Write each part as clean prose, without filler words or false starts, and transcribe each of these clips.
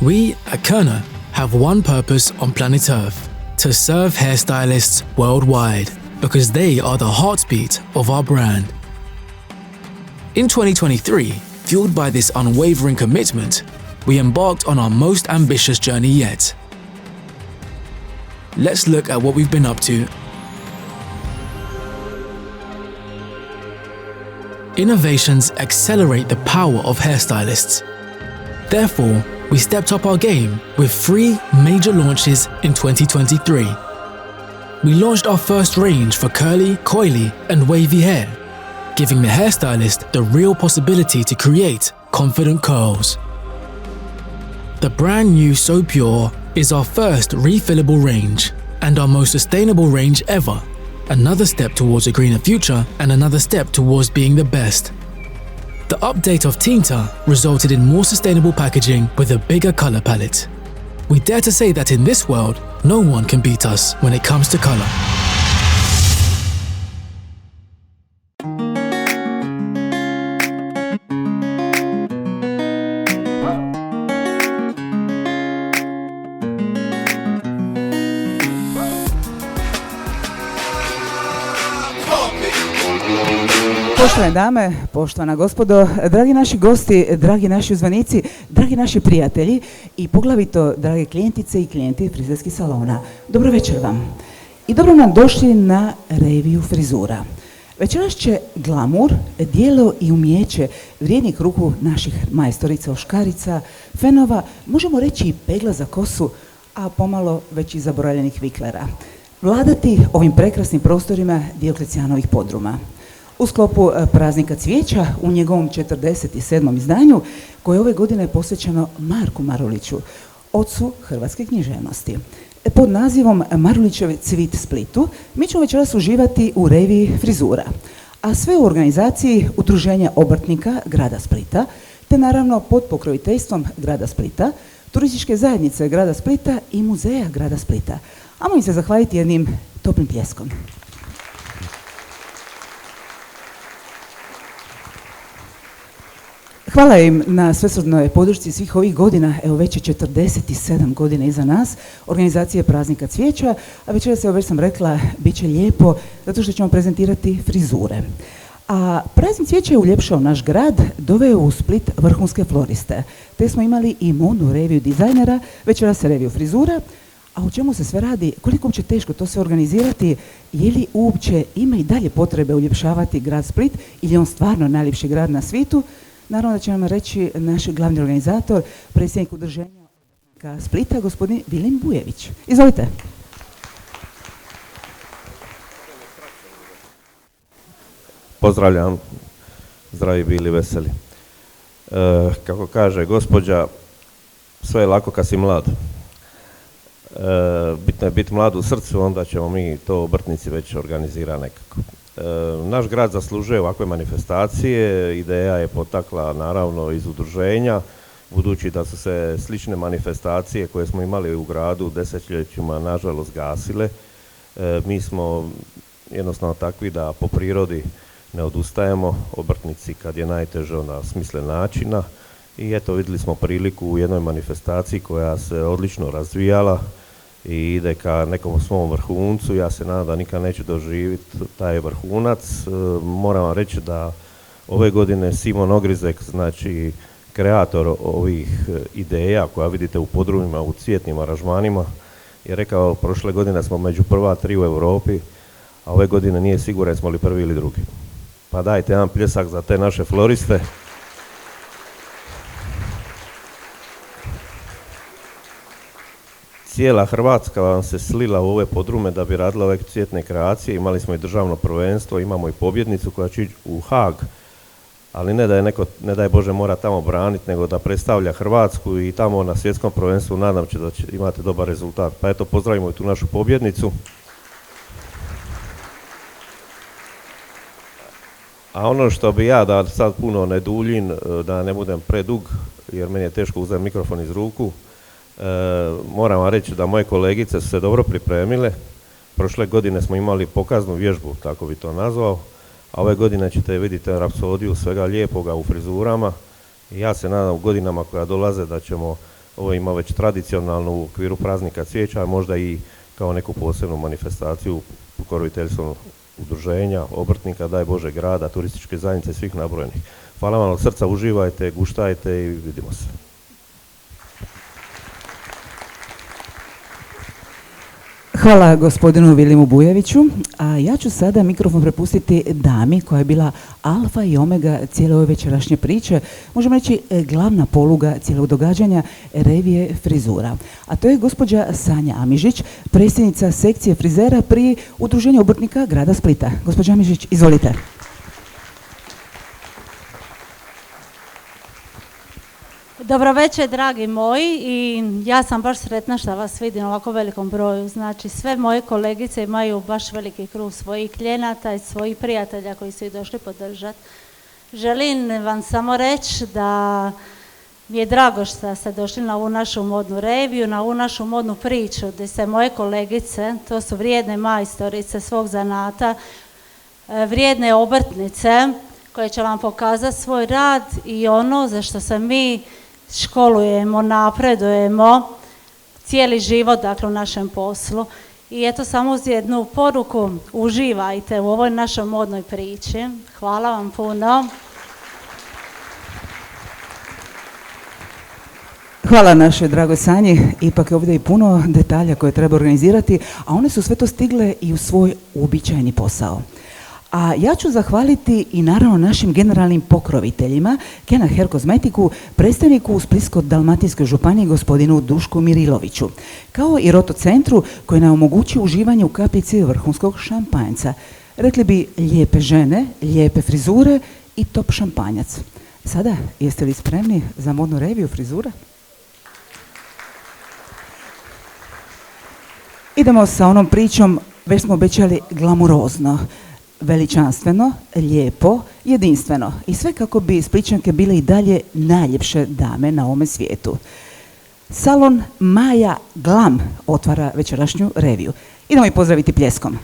We at Kerner have one purpose on planet Earth: to serve hairstylists worldwide, because they are the heartbeat of our brand. In 2023, fueled by this unwavering commitment, we embarked on our most ambitious journey yet. Let's look at what we've been up to. Innovations accelerate the power of hairstylists. Therefore, we stepped up our game with 3 major launches in 2023. We launched our first range for curly, coily, and wavy hair, giving the hairstylist the real possibility to create confident curls. The brand new So Pure is our first refillable range and our most sustainable range ever. Another step towards a greener future and another step towards being the best. The update of Tinta resulted in more sustainable packaging with a bigger color palette. We dare to say that in this world, no one can beat us when it comes to color. Poštovane dame, poštovana gospodo, dragi naši gosti, dragi naši uzvanici, dragi naši prijatelji i poglavito drage klijentice i klijenti frizerskih salona. Dobro večer vam i dobro nam došli na reviju frizura. Večeras će glamur, djelo i umijeće vrijednih ruku naših majstorica, oškarica, fenova, možemo reći i pegla za kosu, a pomalo već i zaboravljenih viklera, vladati ovim prekrasnim prostorima Dioklecijanovih podruma. U sklopu Praznika cvijeća u njegovom 47. izdanju, koje ove godine posvećeno Marku Maruliću, ocu hrvatske književnosti. Pod nazivom Marulićev cvit Splitu mi ćemo večeras uživati u reviji frizura, a sve u organizaciji Udruženja obrtnika grada Splita, te naravno pod pokroviteljstvom grada Splita, Turističke zajednice grada Splita i Muzeja grada Splita. Ajmo im se zahvaliti jednim toplim pljeskom. Hvala im na svesrdnoj podršci svih ovih godina, evo već je 47 godina iza nas, organizacije Praznika cvijeća, a večeras, evo već sam rekla, bit će lijepo zato što ćemo prezentirati frizure. A Praznik cvijeća je uljepšao naš grad, doveo u Split vrhunske floriste, te smo imali i modnu reviju dizajnera, večeras se reviju frizura. A u čemu se sve radi, koliko uopće teško to sve organizirati, je li uopće ima i dalje potrebe uljepšavati grad Split ili je on stvarno najljepši grad na svijetu? Naravno da će nam reći naš glavni organizator, predsjednik Udruženja obrtnika Splita, gospodin Vilim Bujević. Izvolite. Pozdravljam, zdravi bili veseli. Kako kaže gospođa, sve je lako kad si mlad. Bitno je biti mlad u srcu, onda ćemo mi to obrtnici već organizirati nekako. Naš grad zaslužuje ovakve manifestacije, ideja je potakla naravno iz udruženja, budući da su se slične manifestacije koje smo imali u gradu desetljećima nažalost gasile. Mi smo jednostavno takvi da po prirodi ne odustajemo, obrtnici kad je najteže na smislen načina i eto vidjeli smo priliku u jednoj manifestaciji koja se odlično razvijala i ide ka nekom svom vrhuncu. Ja se nadam da nikad neću doživjeti taj vrhunac. Moram vam reći da ove godine Simon Ogrizek, znači kreator ovih ideja koja vidite u podrumima, u cvjetnim aranžmanima, je rekao prošle godine smo među prva 3 u Europi, a ove godine nije siguran smo li prvi ili drugi. Pa dajte jedan pljesak za te naše floriste. Cijela Hrvatska vam se slila u ove podrume da bi radila ove cvjetne kreacije. Imali smo i državno prvenstvo, imamo i pobjednicu koja će ići u Haag, ali ne da je neko, ne daj Bože, mora tamo braniti, nego da predstavlja Hrvatsku i tamo na svjetskom prvenstvu nadam se da će imati dobar rezultat. Pa eto, pozdravimo i tu našu pobjednicu. A ono što bi ja, da sad puno ne duljim, da ne budem predug, jer meni je teško uzeti mikrofon iz ruku, moram vam reći da moje kolegice su se dobro pripremile. Prošle godine smo imali pokaznu vježbu, tako bi to nazvao, a ove godine ćete vidjeti rapsodiju svega lijepoga u frizurama. I ja se nadam u godinama koja dolaze da ćemo ovo ima već tradicionalno u okviru praznika cvijeća, a možda i kao neku posebnu manifestaciju pokroviteljstvom udruženja, obrtnika, daj Bože grada, turističke zajednice, svih nabrojenih. Hvala vam od srca, uživajte, guštajte i vidimo se. Hvala gospodinu Vilimu Bujeviću, a ja ću sada mikrofon prepustiti dami koja je bila alfa i omega cijele ove večerašnje priče, možemo reći glavna poluga cijelog događanja revije frizura. A to je gospođa Sanja Amižić, predsjednica sekcije frizera pri Udruženju obrtnika grada Splita. Gospođa Amižić, izvolite. Dobro večer, dragi moji, i ja sam baš sretna što vas vidim u ovako velikom broju. Znači, sve moje kolegice imaju baš veliki krug svojih klijenata i svojih prijatelja koji su ih došli podržati. Želim vam samo reći da mi je drago što ste došli na ovu našu modnu reviju, na ovu našu modnu priču, gdje se moje kolegice, to su vrijedne majstorice svog zanata, vrijedne obrtnice, koje će vam pokazati svoj rad i ono za što se mi školujemo, napredujemo cijeli život, dakle, u našem poslu. I eto, samo uz jednu poruku, uživajte u ovoj našoj modnoj priči. Hvala vam puno. Hvala našoj dragoj Sanji, ipak je ovdje i puno detalja koje treba organizirati, a one su sve to stigle i u svoj uobičajeni posao. A ja ću zahvaliti i naravno našim generalnim pokroviteljima, Kena Hair Kozmetiku, predstavniku u Splitsko-dalmatinskoj županiji gospodinu Dušku Miriloviću, kao i Roto centru koji nam omogućuje uživanje u kapljici vrhunskog šampanjca. Rekli bi lijepe žene, lijepe frizure i top šampanjac. Sada, jeste li spremni za modnu reviju frizura? Idemo sa onom pričom, već smo obećali, glamurozno, veličanstveno, lijepo, jedinstveno i sve kako bi Splićanke bile i dalje najljepše dame na ovome svijetu. Salon Maja Glam otvara večerašnju reviju. Idemo i pozdraviti pljeskom.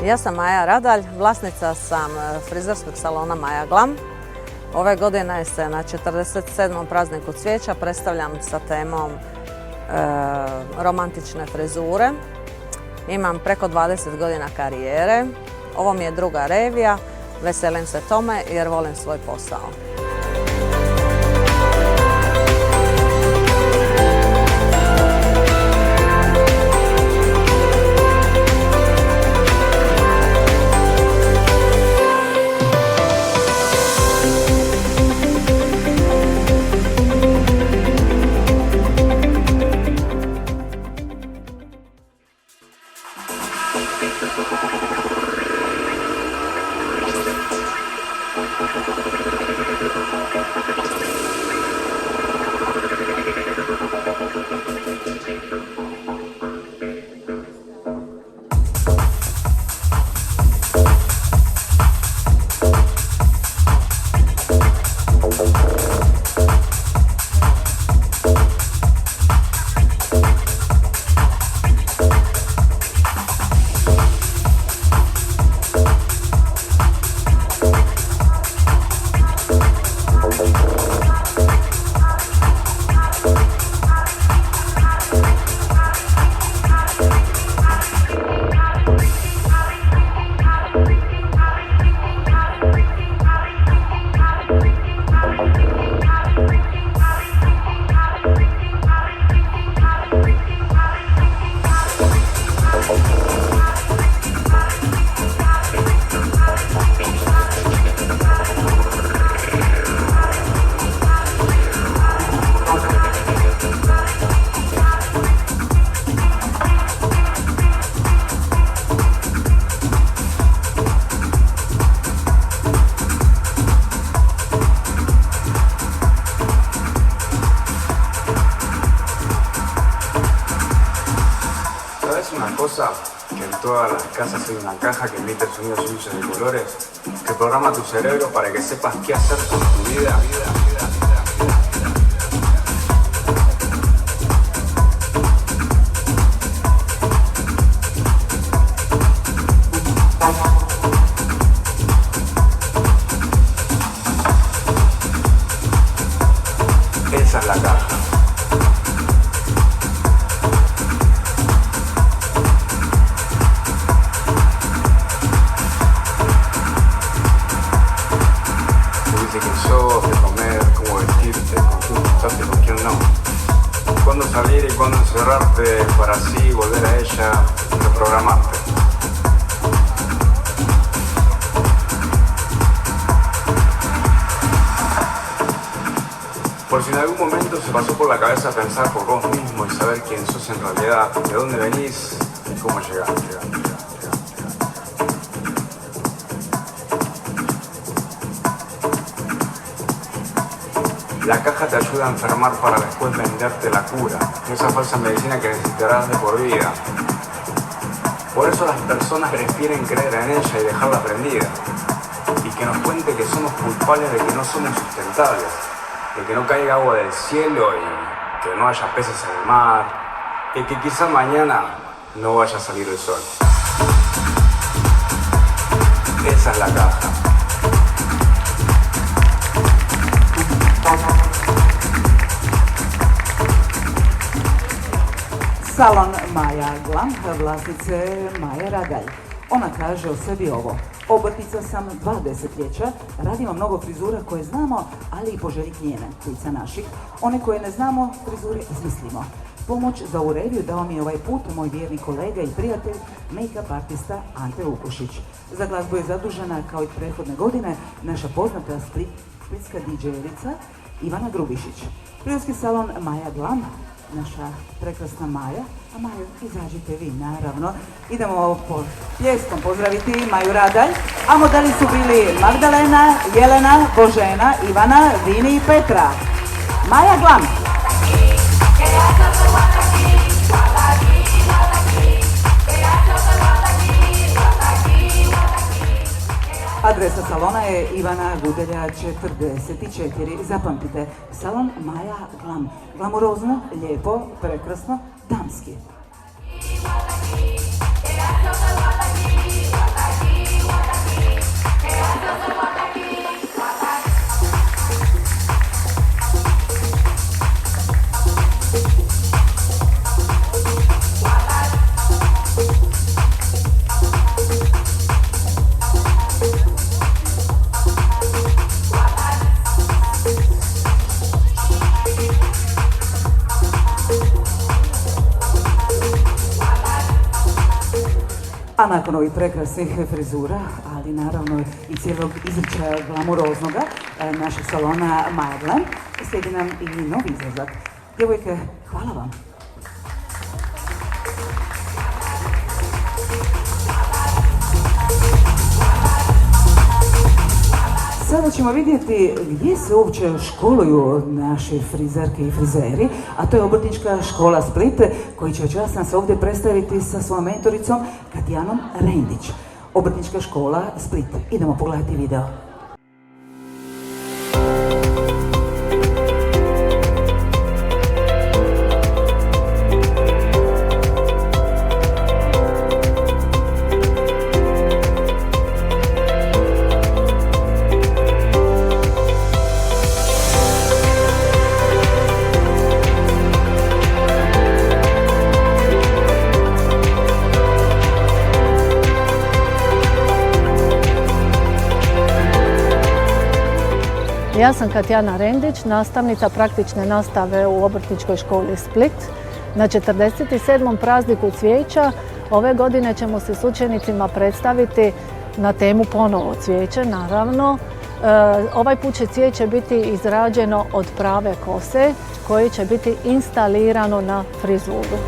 Ja sam Maja Radalj, vlasnica sam frizerskog salona Maja Glam. Ove godine se na 47. prazniku cvijeća predstavljam sa temom romantične frizure. Imam preko 20 godina karijere. Ovo mi je druga revija. Veselim se tome jer volim svoj posao. cosa? Que en todas las casas hay una caja que emite sonidos y luces de colores que programa tu cerebro para que sepas qué hacer con tu vida. Esa es la caja. Te dice quién sos, qué comer, cómo vestirte, con quién juntarte y con quién no. Cuándo salir y cuándo encerrarte para así volver a ella y reprogramarte. Por si en algún momento se pasó por la cabeza pensar por vos mismo y saber quién sos en realidad, de dónde venís y cómo llegaste. La caja te ayuda a enfermar para después venderte la cura, esa falsa medicina que necesitarás de por vida. Por eso las personas prefieren creer en ella y dejarla prendida, y que nos cuente que somos culpables de que no somos sustentables, de que no caiga agua del cielo y que no haya peces en el mar, y que quizá mañana no vaya a salir el sol. Esa es la caja. Salon Maja Glam, vlasnice Maja Radalj. Ona kaže o sebi ovo: obrtnica sam 2 desetljeća, radimo mnogo frizura koje znamo, ali i po želji klijentica naših. One koje ne znamo, frizure izmislimo. Pomoć za ovu reviju dao mi je ovaj put moj vjerni kolega i prijatelj, make-up artista Ante Vukušić. Za glazbu je zadužena, kao i prethodne godine, naša poznata splitska DJ-erica Ivana Grubišić. Frizerski salon Maja Glam, naša prekrasna Maja, a Maju izađite vi, naravno. Idemo pljeskom pozdraviti Maju Radalj, a modeli su bili Magdalena, Jelena, Božena, Ivana, Vini i Petra. Maja Glam. Adresa salona je Ivana Gudelja 44. Zapamtite, salon Maja Glam. Glamurozno, lijepo, prekrasno, damski. A nakon ovih prekrasnih frizura, ali naravno i cijelog izričaja glamuroznoga našeg salona Maja Glam, slijedi nam i novi izlazak. Djevojke, hvala vam. Sada ćemo vidjeti gdje se uopće školuju naše frizerke i frizeri, a to je Obrtnička škola Split, koji će večeras nas ovdje predstaviti sa svojom mentoricom Katijanom Rendić. Obrtnička škola Split. Idemo pogledati video. Ja sam Katijana Rendić, nastavnica praktične nastave u Obrtničkoj školi Split. Na 47. prazniku cvijeća ove godine ćemo se s učenicima predstaviti na temu ponovo cvijeće, naravno. Ovaj put će cvijeće biti izrađeno od prave kose koje će biti instalirano na frizuru.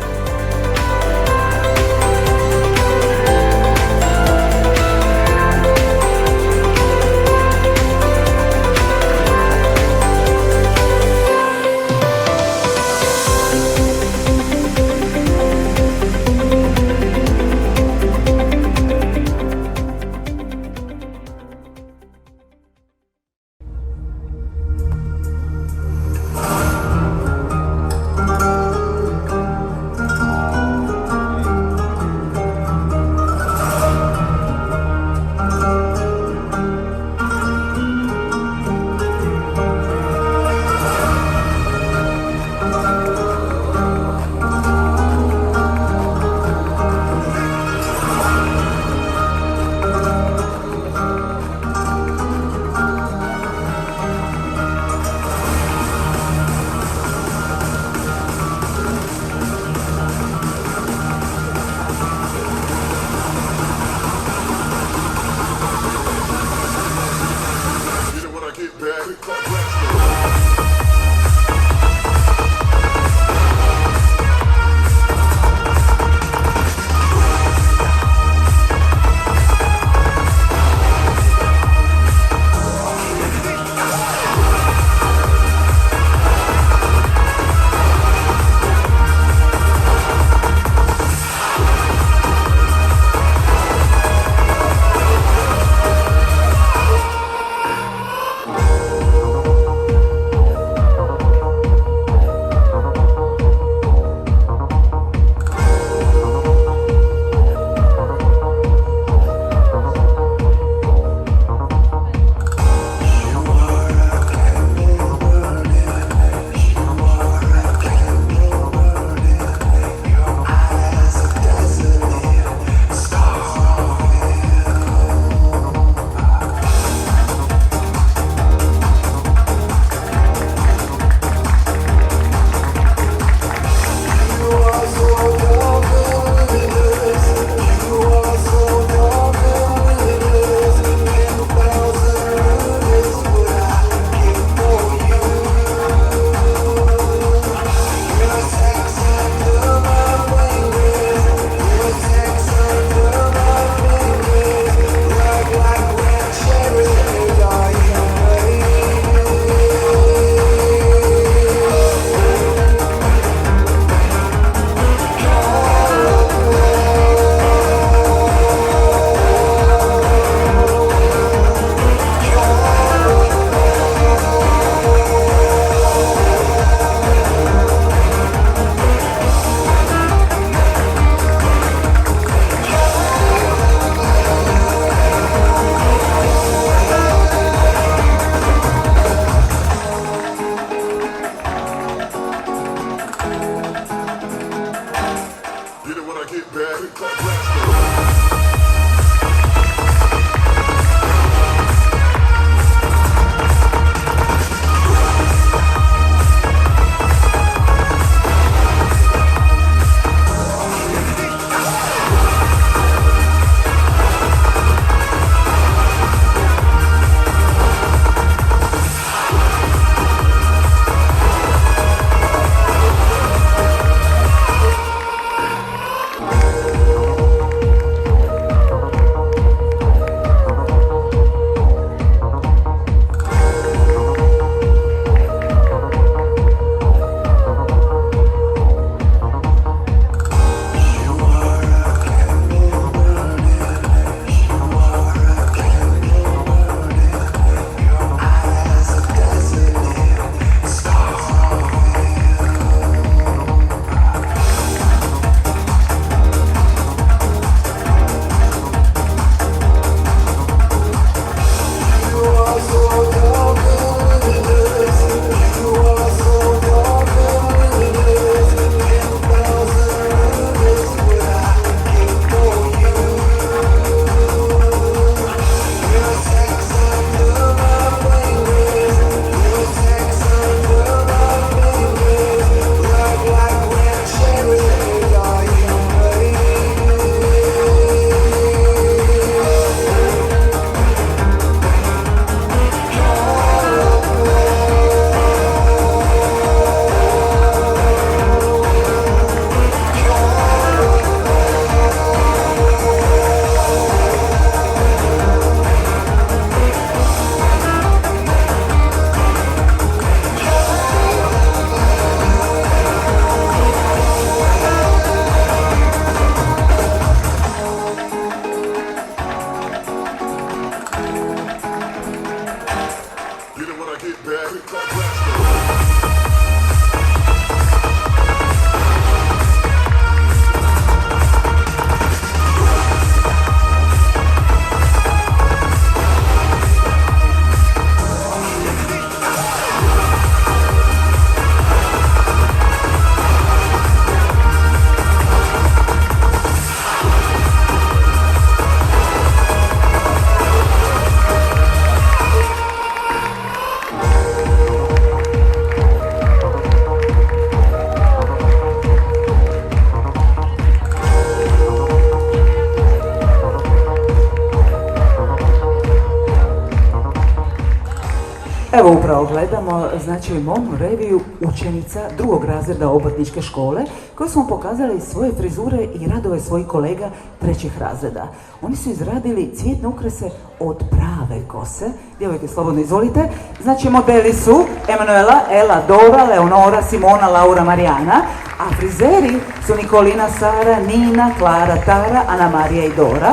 Evo upravo gledamo, znači, modnu reviju učenica drugog razreda obrtničke škole koje su vam pokazali svoje frizure i radove svojih kolega trećih razreda. Oni su izradili cvjetne ukrase od prave kose. Djevojke, slobodno izvolite. Znači, modeli su Emanuela, Ela, Dora, Leonora, Simona, Laura, Marijana, a frizeri su Nikolina, Sara, Nina, Klara, Tara, Ana Marija i Dora.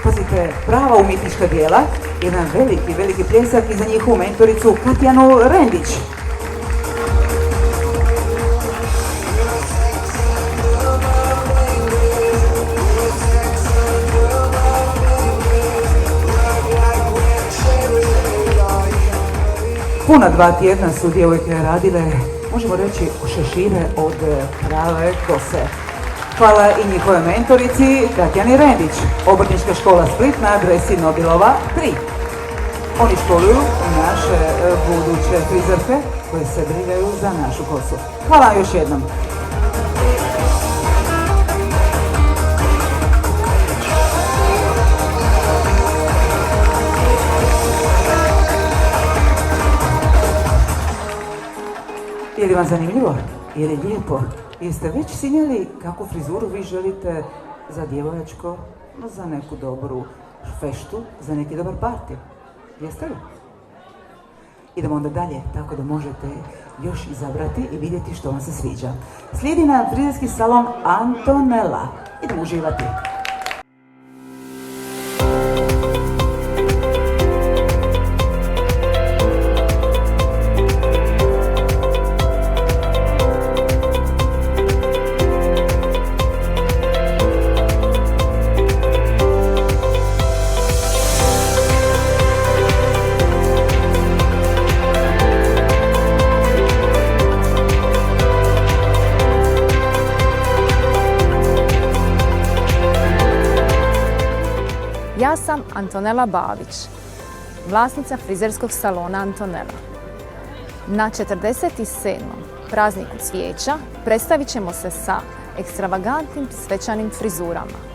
Pazite, prava umjetnička djela, jedan veliki pljesak i za njihovu mentoricu Katjanu Rendić. Puna 2 tjedna su djevojke radile, možemo reći, šešire od prave kose. Hvala i njihove mentorici Katjani Rendić, Obrtnička škola Split na adresi Nobilova 3. Oni školuju naše buduće frizerke koje se brigaju za našu kosu. Hvala još jednom. Je li vam zanimljivo? Je li lijepo? Jeste već sanjali kakvu frizuru vi želite za djevojačko, za neku dobru feštu, za neki dobar parti? Jeste li? Idemo onda dalje, tako da možete još izabrati i vidjeti što vam se sviđa. Slijedi nam frizerski salon Antonella. Idemo uživati. Ja sam Antonela Babić, vlasnica frizerskog salona Antonela. Na 47. prazniku cvijeća predstavit ćemo se sa ekstravagantnim svečanim frizurama.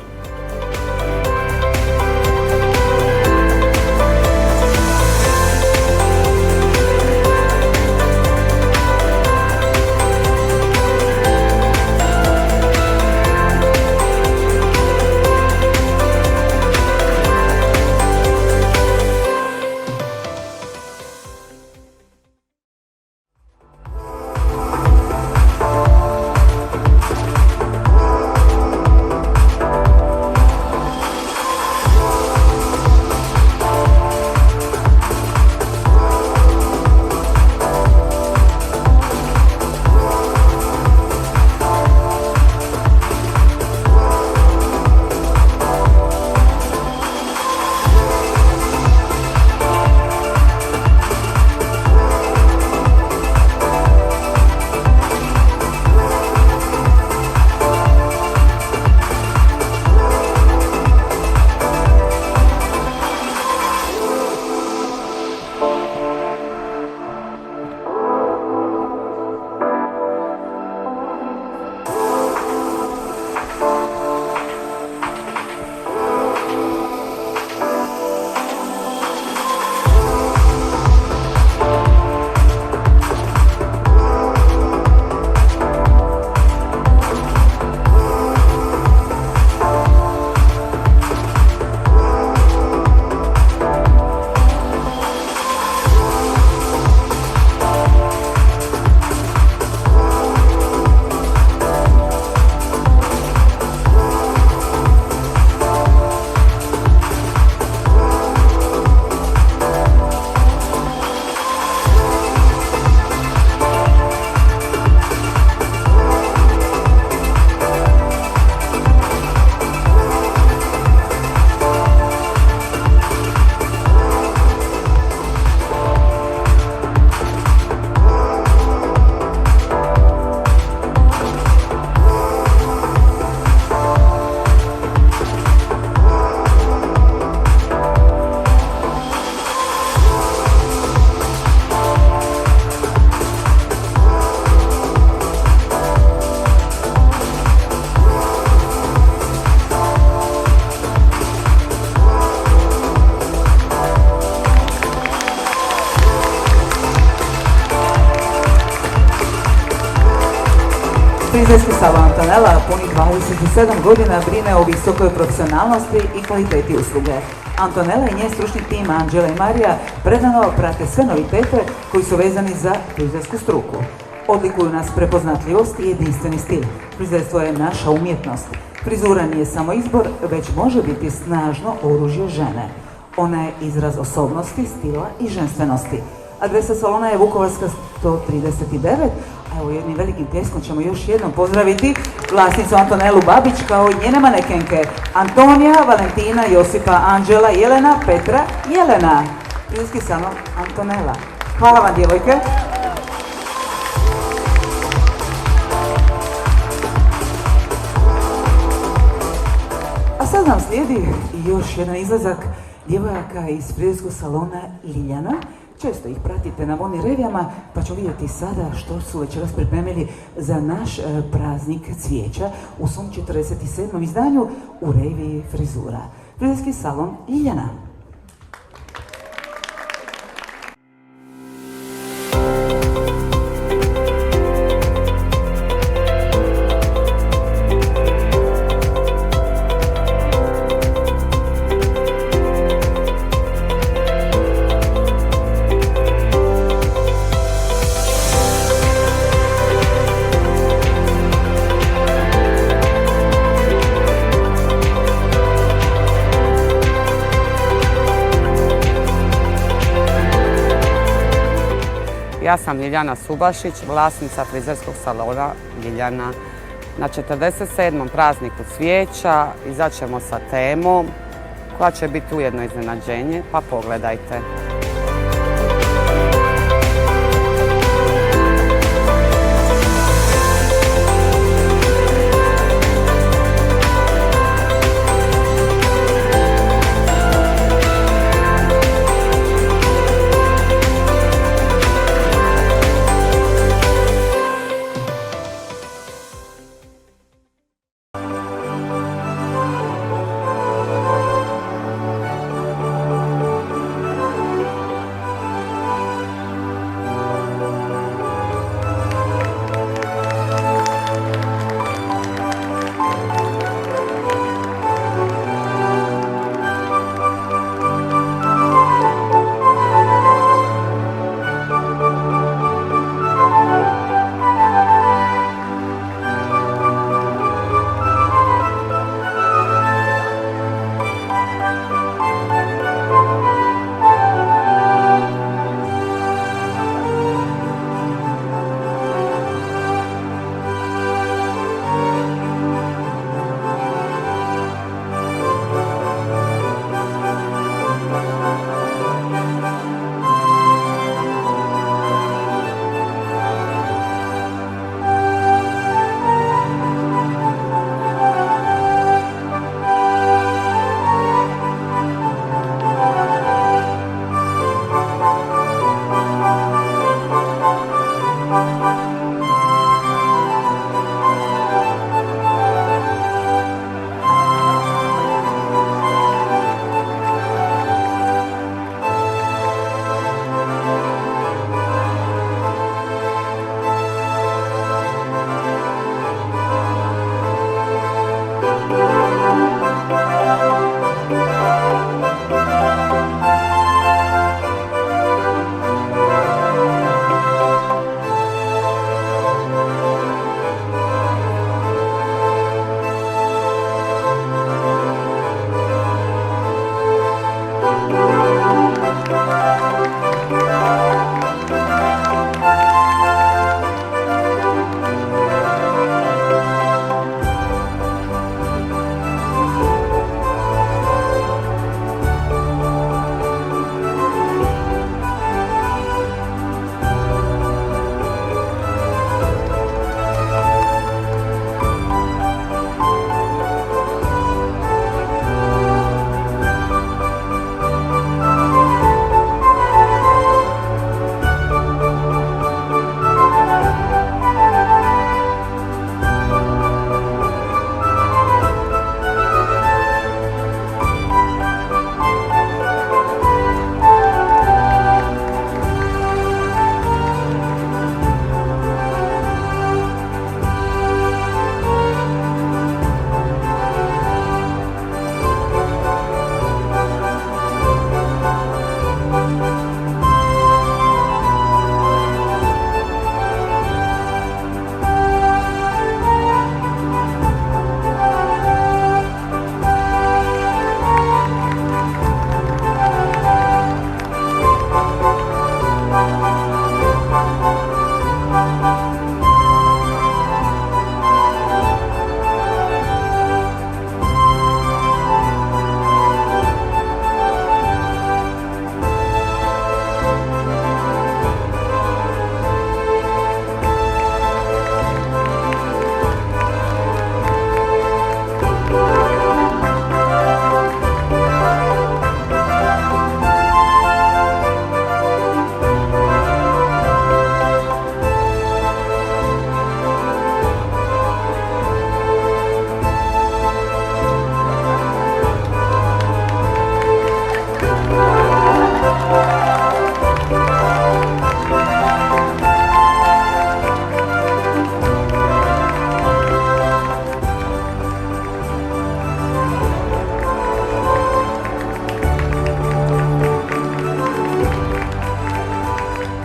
Frizerski salon Antonela punih 27 godina brine o visokoj profesionalnosti i kvaliteti usluge. Antonela i njen stručni tim Anđela i Marija predano prate sve novitete koji su vezani za frizersku struku. Odlikuju nas prepoznatljivost i jedinstveni stil. Frizerstvo je naša umjetnost. Frizura nije samo izbor, već može biti snažno oružje žene. Ona je izraz osobnosti, stila i ženstvenosti. Adresa salona je Vukovarska 139, a evo jednim velikim pljeskom ćemo još jednom pozdraviti vlasnicu Antonelu Babić kao i njene manekenke Antonija, Valentina, Josipa, Anđela, Jelena, Petra, Jelena. Frizerski salon Antonela. Hvala vam, djevojke. A sad nam slijedi još jedan izlazak djevojaka iz frizerskog salona Ljiljana. Često ih pratite na voljnim revijama, pa ću vidjeti sada što su večeras pripremili za naš praznik cvijeća u svom 47. izdanju u reviji frizura. Frizerski salon Ljiljana. Ja sam Ljiljana Subašić, vlasnica frizerskog salona Ljiljana. Na 47. prazniku cvijeća izaćemo sa temom koja će biti ujedno iznenađenje, pa pogledajte.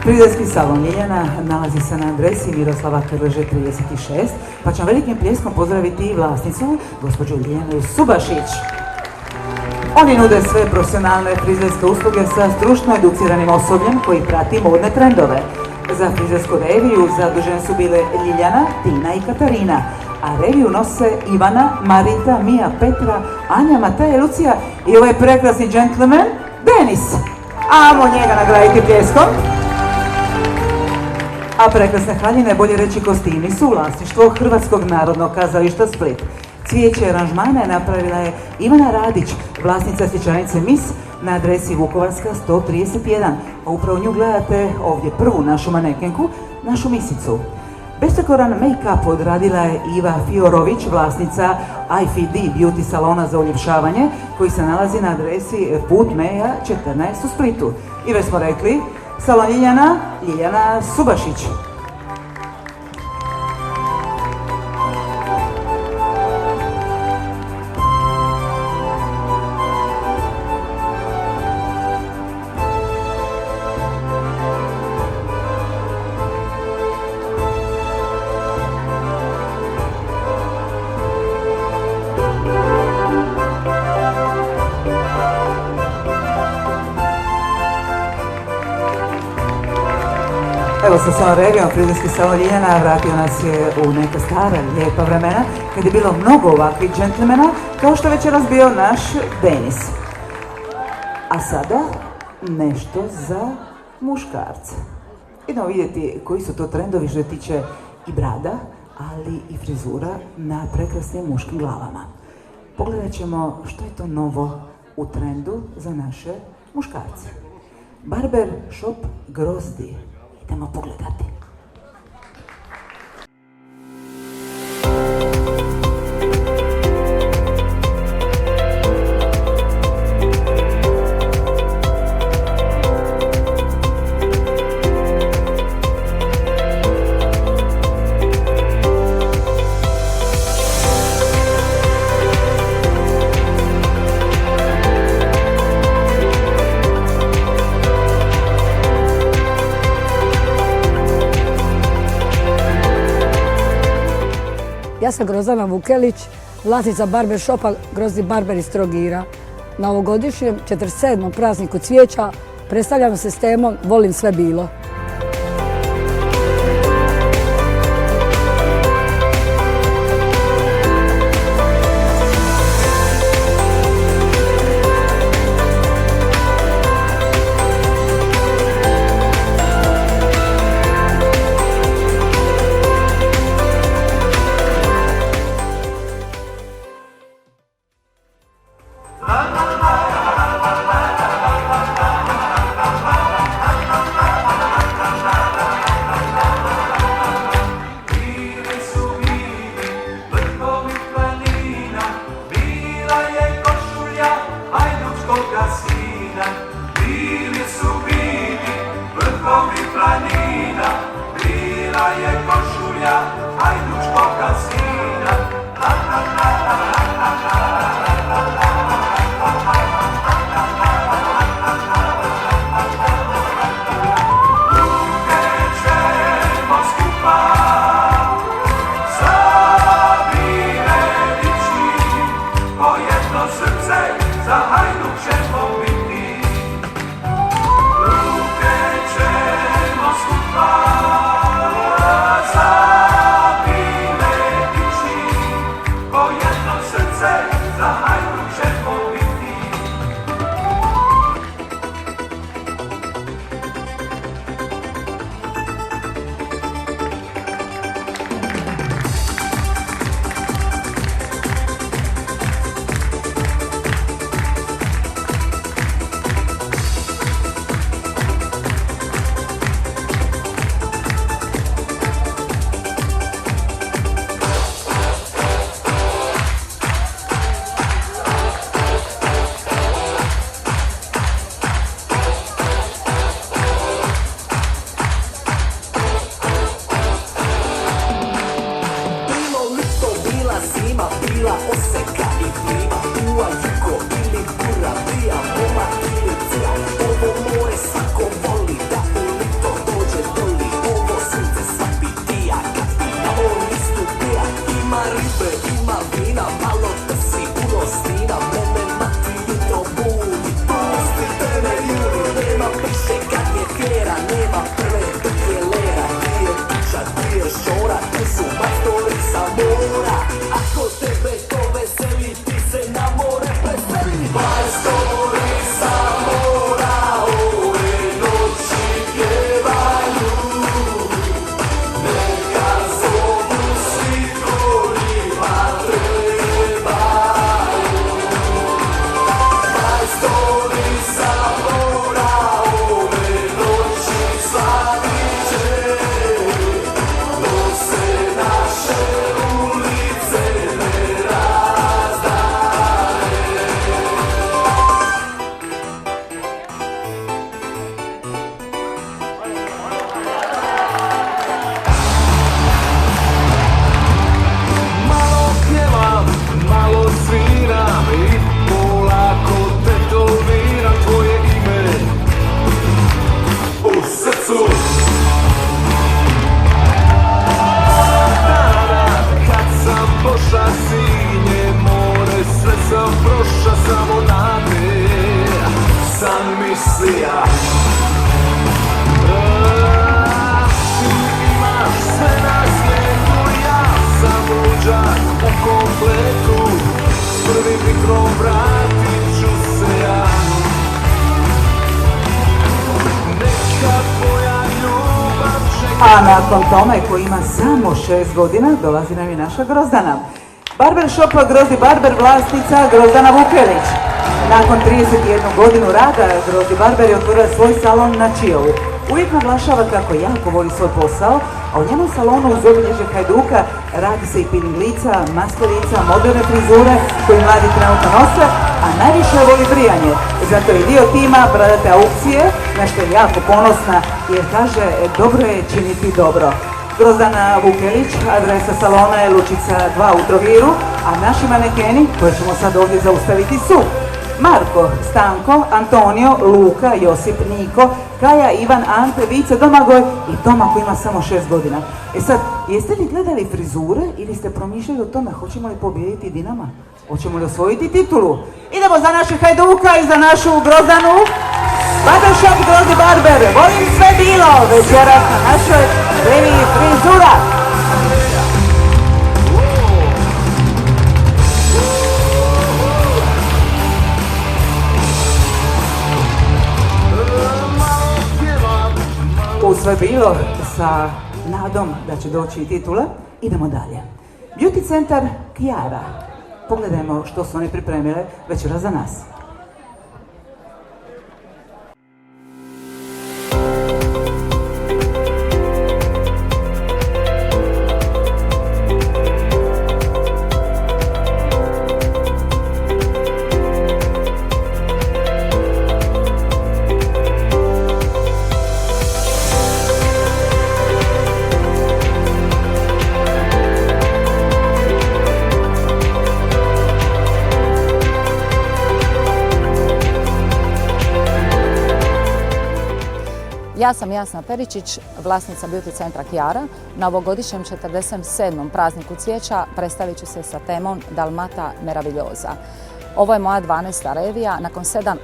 Frizerski salon Ljiljana nalazi se na adresi Miroslava Krleže 36, pa ćemo velikim pljeskom pozdraviti i vlasnicu, gospođu Ljiljanu Subašić. Oni nude sve profesionalne frizerske usluge sa stručno educiranim osobljem koji prati modne trendove. Za frizersku reviju zadužene su bile Ljiljana, Tina i Katarina, a reviju nose Ivana, Marita, Mija, Petra, Anja, Mateja i Lucija i ovaj prekrasni džentlmen Denis. Ajmo njega nagraditi pljeskom. A prekrasne haljine, bolje reći kostimi, su vlasništvo Hrvatskog narodnog kazališta Split. Cvijeće aranžmana napravila je Ivana Radić, vlasnica svječanice Mis na adresi Vukovarska 131. A upravo nju gledate ovdje prvu našu manekenku, našu misicu. Besprekoran make-up odradila je Iva Fiorović, vlasnica IFD Beauty salona za uljepšavanje, koji se nalazi na adresi Put Meja 14 u Splitu. I već smo rekli, salon Ljiljana Subašić. Evo sa svojom revijom, frizerski salon Ljiljana vratio nas je u neka stara, lijepa vremena, kad je bilo mnogo ovakvih džentlmena, kao što večeras bio naš Denis. A sada nešto za muškarce. Idemo vidjeti koji su to trendovi što se tiče i brada, ali i frizura na prekrasnim muškim glavama. Pogledat ćemo što je to novo u trendu za naše muškarce. Barber shop Grozdi. Idemo pogledati. Ja sam Grozdana Vukelić, vlasnica barber shopa Grozdi Barber iz Trogira. Na ovogodišnjem 47. prazniku cvijeća predstavljam se s temom Volim sve bilo. Svako voli da u lito prošla samo nade, sam mislija. Ti imaš sve na svijetu, ja sam luđak u kompletu, s prvim mikrom vratit ću se ja. Neka tvoja ljubav čeka. A nakon tome koji ima samo 6 godina dolazi nam i naša Grozdana. Barbershopa Grozdi Barber, vlasnica Grozdana Vukelić. Nakon 31 godinu rada Grozdi Barber je otvorila svoj salon na Čiovu. Uvijek naglašava kako jako voli svoj posao, a u njenom salonu uz obilježje Hajduka radi se i peeling lica, maske lica, moderne frizure koje mladi trenutno nose, a najviše voli brijanje. Zato je dio tima Bradate aukcije, na što je jako ponosna jer kaže dobro je činiti dobro. Grozdana Vukelić, adresa salona je Lučica 2 u Trogiru, a naši manekeni koje ćemo sad ovdje zaustaviti su Marko, Stanko, Antonio, Luka, Josip, Niko, Kaja, Ivan, Ante, Vice, Domagoj i Toma koji ima samo 6 godina. E sad, jeste li gledali frizure ili ste promišljali o tome hoćemo li pobijediti Dinama? Hoćemo li osvojiti titulu? Idemo za naše Hajduka i za našu Grozdanu. Barbershop Grozdi Barber, volim sve bilo, večeras na našoj reviji frizura. U sve bilo sa nadom da će doći i titula, idemo dalje. Beauty centar Chiara. Pogledajmo što su oni pripremile večeras za nas. Ja sam Jasna Peričić, vlasnica Beauty centra Chiara. Na ovogodišnjem 47. prazniku cvijeća predstavit ću se sa temom Dalmata Meravigliosa. Ovo je moja 12. revija, nakon 7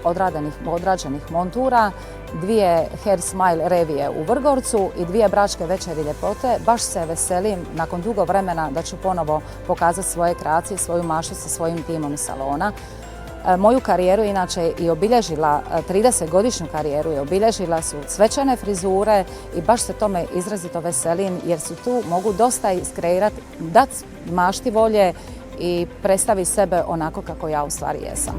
odrađenih montura, 2 Hair Smile revije u Vrgorcu i 2 bračke večeri ljepote. Baš se veselim nakon dugo vremena da ću ponovo pokazati svoje kreacije, svoju maštu sa svojim timom salona. Moju karijeru inače i obilježila, 30-godišnju karijeru je obilježila su svečane frizure i baš se tome izrazito veselim jer su tu mogu dosta iskreirati, dati mašti volje i predstavi sebe onako kako ja u stvari jesam.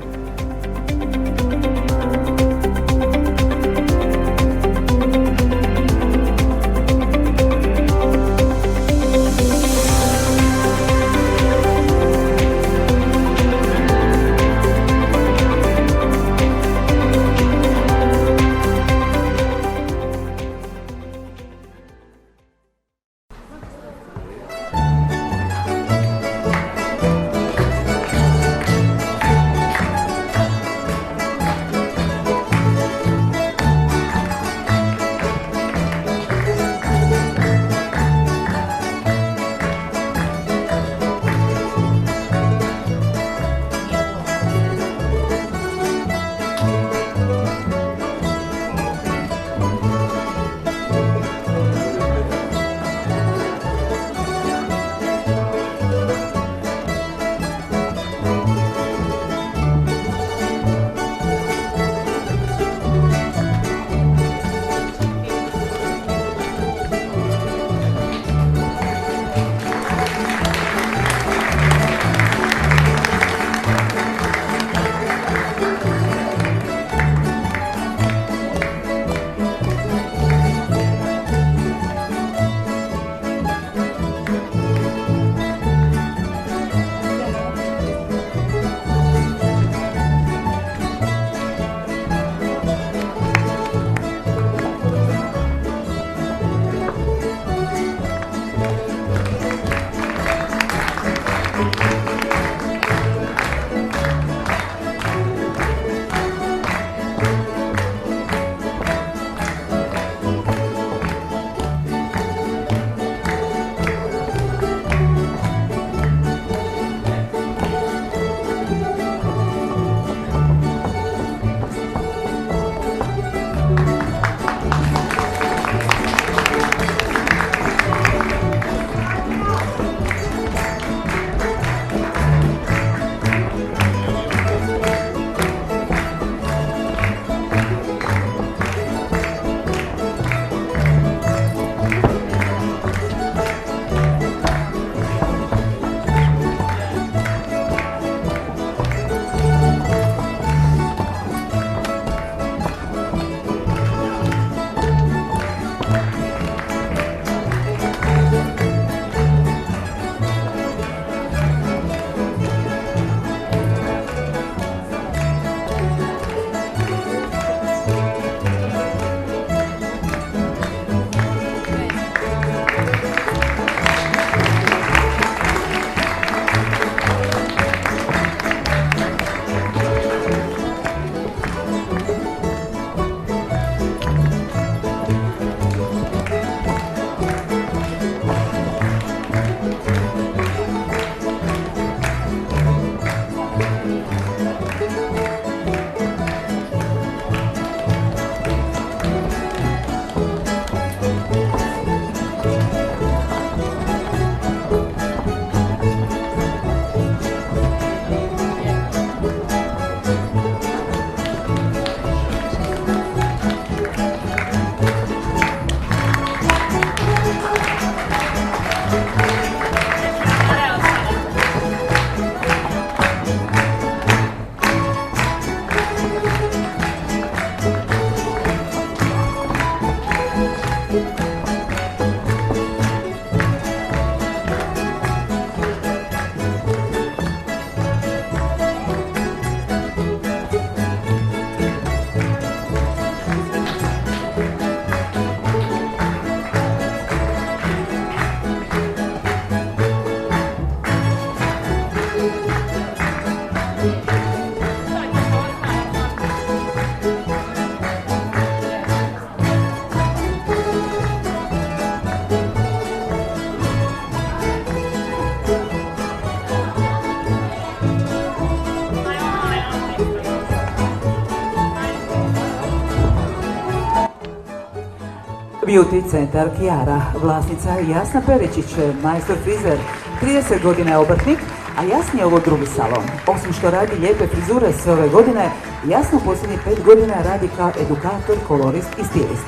Beauty centar Chiara, vlasnica Jasna Peričić, majstor frizer, 30 godina je obrtnik, a Jasni je ovo drugi salon. Osim što radi lijepe frizure sve ove godine, Jasna posljednjih 5 godina radi kao edukator, kolorist i stilist.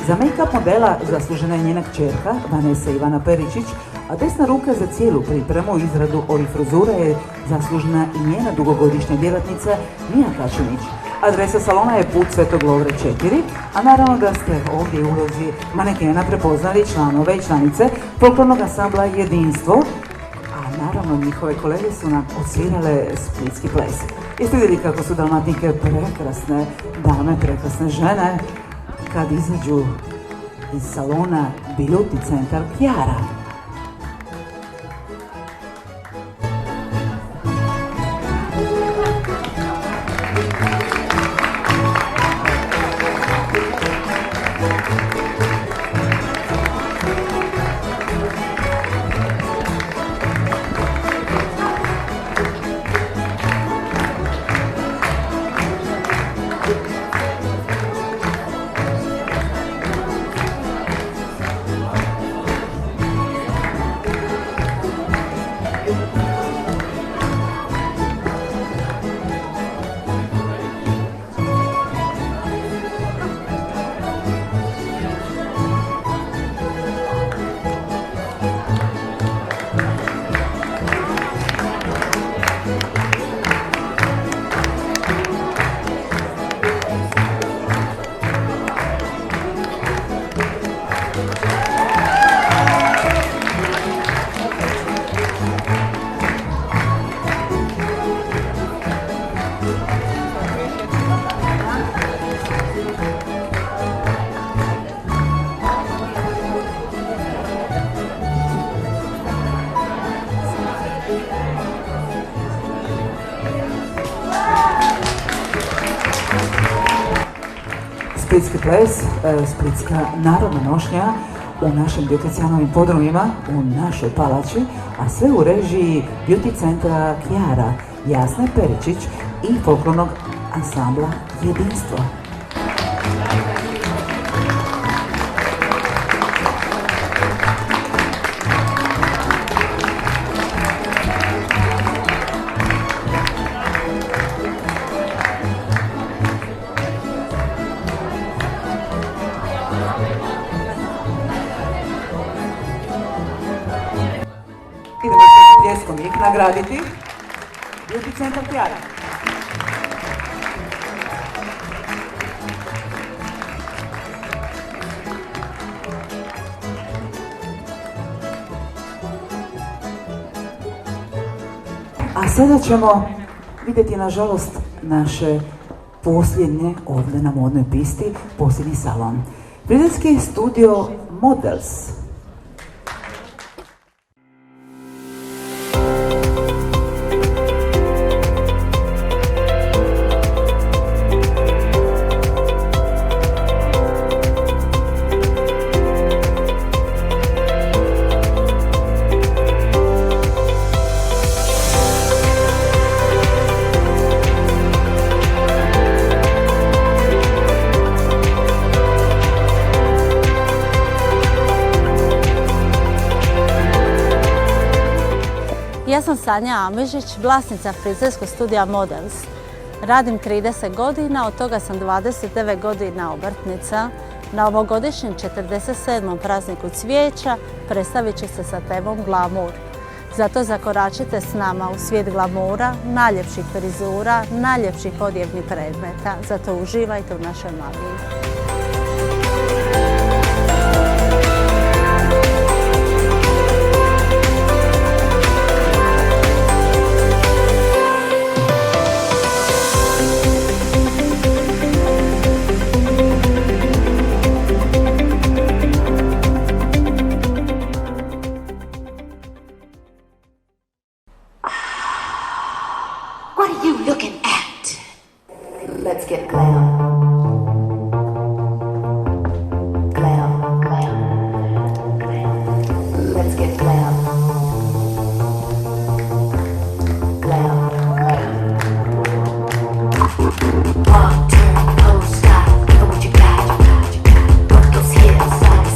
Za make-up modela zaslužena je njena kćerka, Vanessa Ivana Peričić, a desna ruka za cijelu pripremu i izradu ovih frizura je zaslužna i njena dugogodišnja djelatnica Mija Kačinić. Adresa salona je Put Svetog Lovre 4, a naravno da ste ovdje u ulozi manekena prepoznali članove i članice folklornog ansambla Jedinstvo, a naravno njihove kolege su nam odsvirale splitski ples. Jeste vidjeli kako su Dalmatinke prekrasne dame, prekrasne žene, kad izađu iz salona Beauty centar Chiara. Splitski ples, splitska narodna nošnja u našim Dioklecijanovim podrumima, u našoj palači, a sve u režiji Beauty centra Chiara, Jasne Peričić i folklornog ansambla Jedinstvo. Idemo s pljeskom ih nagraditi. Beauty centar Chiara. A sada ćemo vidjeti, nažalost, naše posljednje ovdje na modnoj pisti, posljednji salon. Frizerski studio Models. Ja sam Sanja Amežić, vlasnica frizerskog studija Models. Radim 30 godina, od toga sam 29 godina obrtnica. Na ovogodišnjem 47. prazniku cvijeća predstavit ću se sa temom Glamour. Zato zakoračite s nama u svijet glamura, najljepših frizura, najljepših odjevnih predmeta. Zato uživajte u našoj magiji. What are you looking at? Let's get glam. Glam, glam, glam. Let's get glam. Glam, glam. Walk, turn, pose, stop. Give 'em what you got. Work is here, side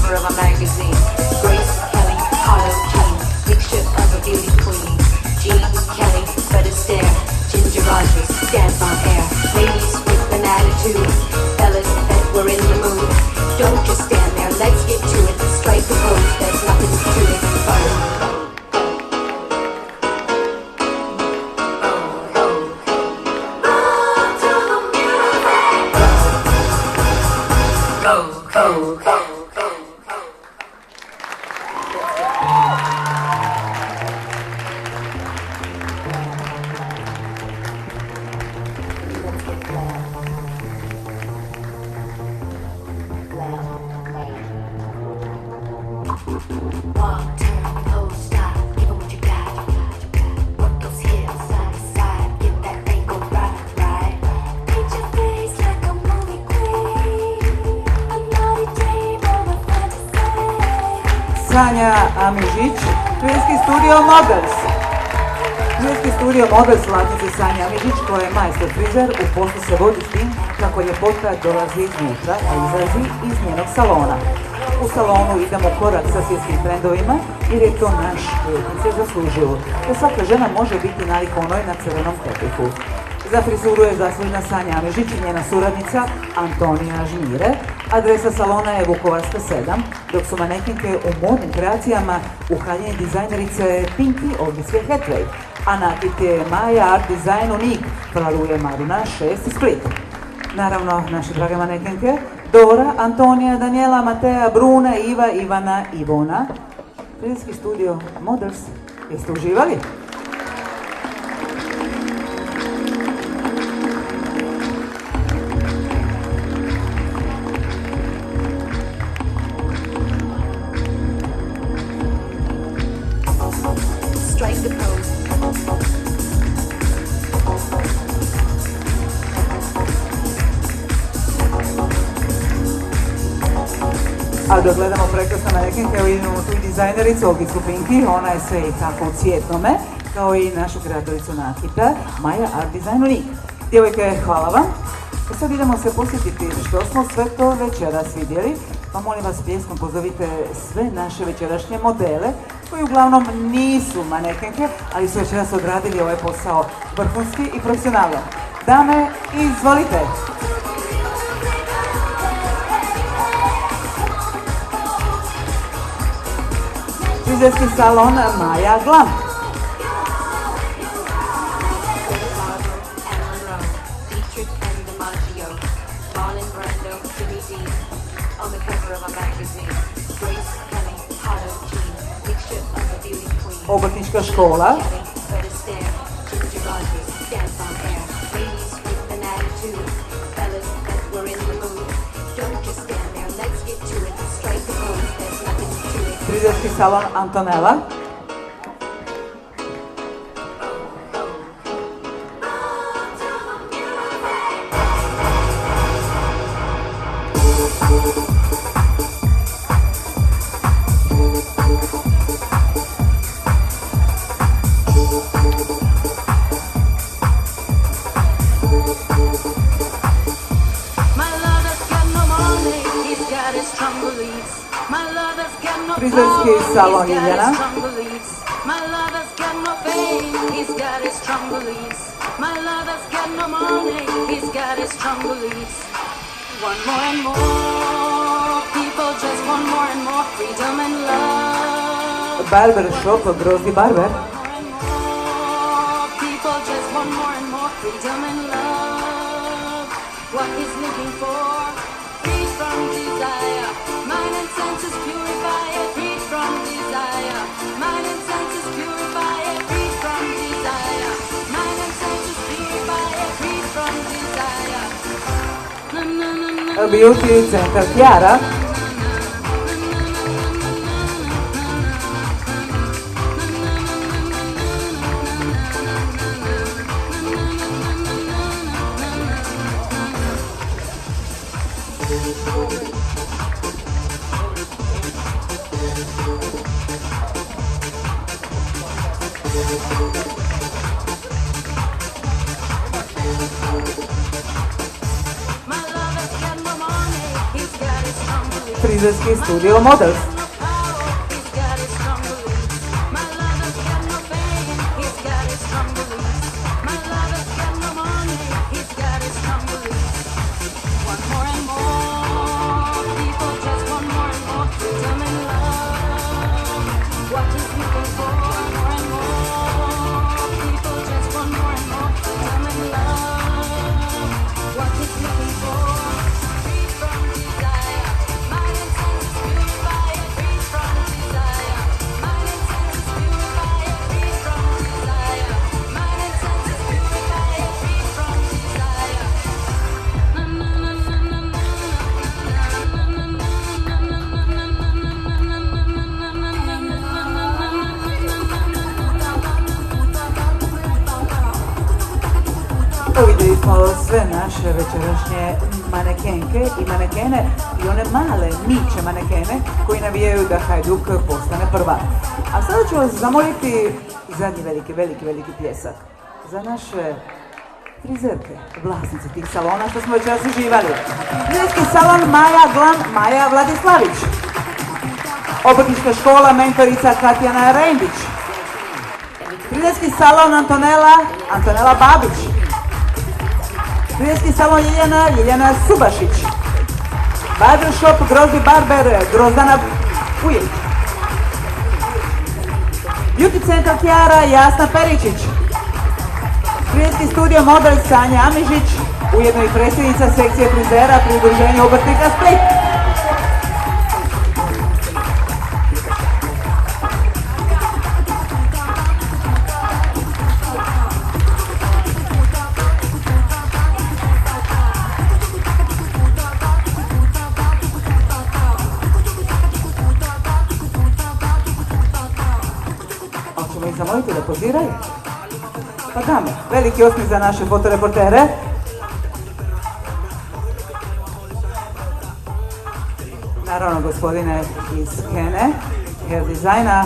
cover of a magazine. Grace Kelly, Hollow Jean, mixture of a beauty queen. Jean Kelly, Fred Astaire, Ginger Rogers, dance on air. Ladies with an attitude, fellas that were in the mood. Don't just stand there, let's get to it. Strike the pose, there's nothing to it. Sanja Amižić, Filmski studio Models. Filmski studio Models vlasnice Sanja Amižić, koja je majstor frizer, u poslu se vodi s tim kako ljepota dolazi iznutra, a izlazi iz njenog salona. U salonu idemo korak sa svjetskim trendovima jer je to naš klientnice zaslužuju. Da svaka žena može biti nalik onoj na crvenom tepihu. Za frizuru je zaslužna Sanja Amižić i njena suradnica Antonija Žmire. Adresa salona je Vukovarska 7, dok su manekinke u modnim kreacijama uhaljene dizajnerice Pinky Olgijske Hathaway, a nakit je Maja Art Design Unik, Fraluje Maruna 6 Split. Naravno, naše drage manekenke, Dora, Antonija, Daniela, Mateja, Bruna, Iva, Ivana, Ivona. Filmski studio Models. Jeste uživali? A dok gledamo prekrasne manekenke, evo idemo tu i dizajnericu Olgicu Pinky, ona je sve i tako u cvjetnome, kao i našu kreatoricu nakita, Maja Art Design Unik. Djevojke, hvala vam. Sad idemo se posjetiti što smo sve to večeras vidjeli, pa molim vas pljeskom pozovite sve naše večerašnje modele, koji uglavnom nisu manekenke, ali su večeras odradili ovaj posao vrhunski i profesionalno. Dame, izvolite! Frizerski salon Maja Glam. Obrtnička škola. Frizerski salon Antonella. Frizerski salon Ljiljana. Barber shop Grozdi Barber. What is looking for? Free from desire. Mind and senses purify it. Free from desire. Mind and senses purify it. Free from desire. Mind and senses purify it. Free from desire. Beauty Center Chiara. My lover's got no money, he's got his strong beliefs. Frizerski studio Models. Vidjeli smo sve naše večerašnje manekenke i manekene i one male miće manekene koji navijaju da Hajduk postane prvak. A sada ću vas zamoliti zadnji veliki pljesak za naše frizerke, vlasnice tih salona što smo večeras uživali. Frizerski salon Maja Glam, Maja Vladislavić. Obrtnička škola mentorica Katjana Rendić. Frizerski salon Antonela Babić. Frizerski salon Ljiljana Subašić. Barber shop Grozdi Barber Grozdana Ujeć. Beauty centar Kjara Jasna Peričić. Frizerski studio Model Sanja Amižić, ujedno i predsjednica sekcije frizera pri udruženju obrtnika Split. Hoćemo ih zamoliti da poziraju? Pa dame, veliki osmih za naše fotoreportere. Naravno, gospodine iz Kene, hair dizajna,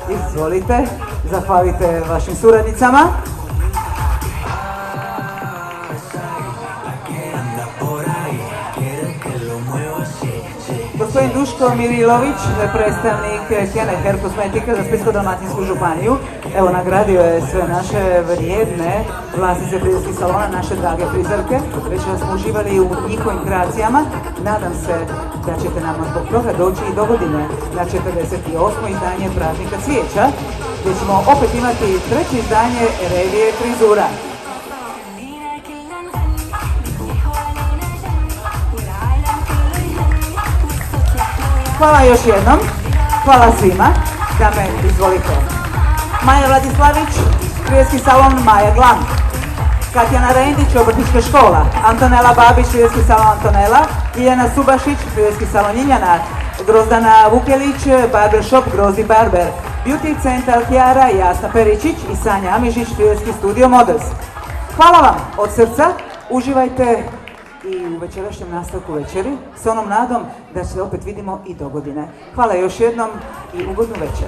izvolite, zahvalite vašim suradnicama. Gospodin Duško Mirilović, predstavnik Kene Hair Kosmetika za Splitsko-dalmatinsku županiju. Evo, nagradio je sve naše vrijedne vlasnice frizerskih salona, naše drage frizerke. Već smo uživali u njihovim kreacijama. Nadam se da ćete nam zbog toga doći i do godine na 48. izdanje Praznika cvijeća, gdje ćemo opet imati treće izdanje revije frizura. Hvala još jednom, hvala svima, dame, izvolite. Maja Vladislavić, frizerski salon Maja Glam. Katjana Rendić, obrtnička škola. Antonela Babić, frizerski salon Antonela. Ljiljana Subašić, frizerski salon Ljiljana. Grozdana Vukelić, barber shop Grozdi Barber. Beauty centar Kjara Jasna Peričić i Sanja Amižić, frizerski studio Models. Hvala vam od srca, uživajte i u večerašnjem nastavku večeri s onom nadom da se opet vidimo i do godine. Hvala još jednom i ugodnu večer.